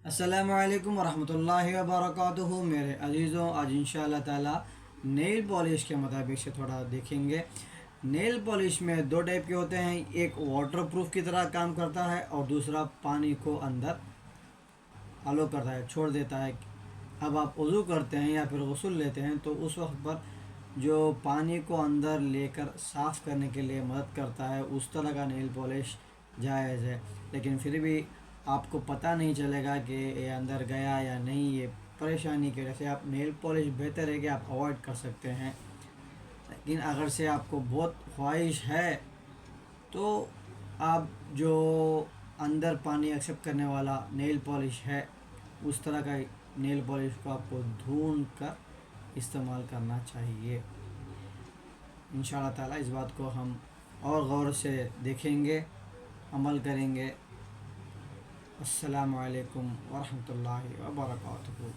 अस्सलामुअलैकुम वरहमतुल्लाहि वबरकातुहू। मेरे अजीज़ों, आज इंशाअल्लाह ताला नेल पॉलिश के मुताबिक से थोड़ा देखेंगे। नेल पॉलिश में दो टाइप के होते हैं, एक वाटर प्रूफ की तरह काम करता है और दूसरा पानी को अंदर अलो करता है, छोड़ देता है। अब आप वज़ू करते हैं या फिर गुस्ल लेते हैं तो उस वक्त पर जो पानी को अंदर लेकर साफ़ करने के लिए मदद करता है, उस तरह का नेल पॉलिश जायज़ है। लेकिन फिर भी आपको पता नहीं चलेगा कि ये अंदर गया या नहीं, ये परेशानी की वजह से आप नेल पॉलिश बेहतर है कि आप अवॉइड कर सकते हैं। लेकिन अगर से आपको बहुत ख्वाहिश है तो आप जो अंदर पानी एक्सेप्ट करने वाला नेल पॉलिश है, उस तरह का नेल पॉलिश को आपको ढूंढ कर इस्तेमाल करना चाहिए। इंशाअल्लाह ताला इस बात को हम और गौर से देखेंगे, अमल करेंगे। अस्सलामु अलैकुम वरहमतुल्लाहि वबरकातुहू।